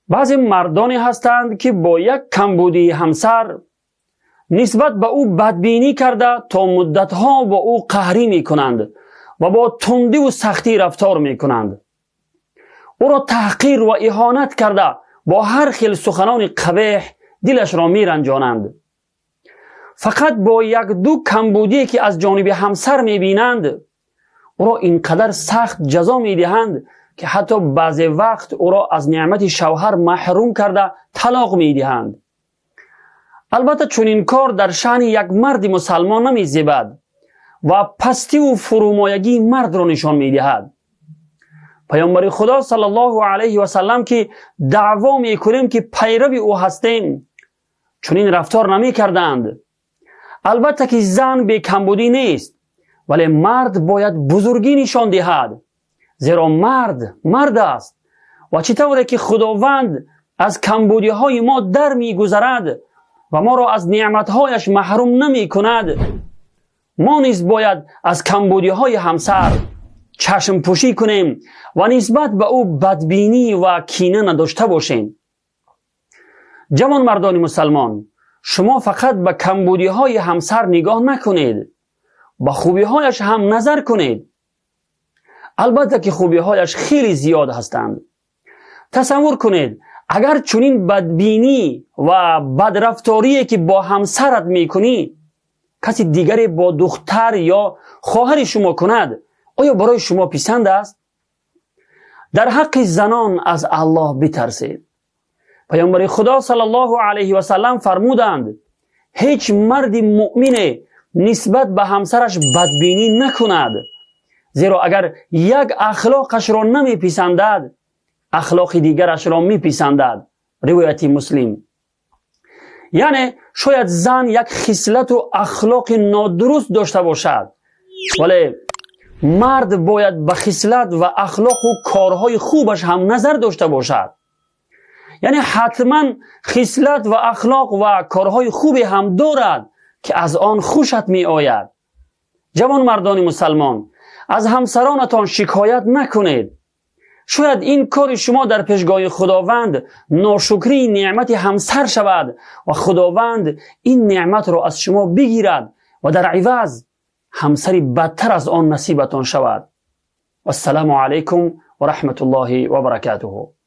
بعضی مردانی هستند که با یک کمبودی همسر نسبت به او بدبینی کرده تا مدتها با او قهری می کنند و با تندی و سختی رفتار می کنند. او را تحقیر و اهانت کرده با هر خیل سخنان قبیح دلش را می رنجانند. فقط با یک دو کمبودی که از جانب همسر می بینند او را اینقدر سخت جزا می دهند که حتی بعضی وقت او را از نعمت شوهر محروم کرده طلاق می دهند. البته چون این کار در شأن یک مرد مسلمان نمی زیبد و پستی و فرومایگی مرد را نشان می دهد. پیامبر خدا صلی الله علیه و سلم که دعوا می کنیم که پیرو او هستیم چون این رفتار نمی کردند. البته که زن به کمبودی نیست، ولی مرد باید بزرگی نشان دهد، زیرا مرد است و چطوره که خداوند از کمبودی های ما در می گذرد و ما را از نعمت هایش محروم نمی کند، ما نیز باید از کمبودی های همسر چشم پوشی کنیم و نسبت به او بدبینی و کینه نداشته باشیم. جوان مردان مسلمان، شما فقط به کمبودی های همسر نگاه نکنید، با خوبی هایش هم نظر کنید. البته که خوبی هایش خیلی زیاد هستند. تصور کنید اگر چنین بدبینی و بدرفتاری که با همسرت میکنی کسی دیگری با دختر یا خواهر شما کند، آیا برای شما پسند است؟ در حق زنان از الله بترسید. پیامبر خدا صلی الله علیه و سلم فرمودند هیچ مرد مؤمن نسبت به همسرش بدبینی نکند، زیرا اگر یک اخلاقش را نمیپسندد اخلاق دیگرش را میپسندد. روایت مسلم. یعنی شاید زن یک خصلت و اخلاق نادرست داشته باشد، ولی مرد باید به خصلت و اخلاق و کارهای خوبش هم نظر داشته باشد. یعنی حتما خصلت و اخلاق و کارهای خوبی هم دارد که از آن خوشت می آید. جوان مردان مسلمان، از همسرانتان شکایت نکنید. شاید این کار شما در پیشگاه خداوند ناشکری نعمت همسر شود و خداوند این نعمت را از شما بگیرد و در عوض همسری بدتر از آن نصیبتان شود. والسلام علیکم و رحمت الله و برکاته.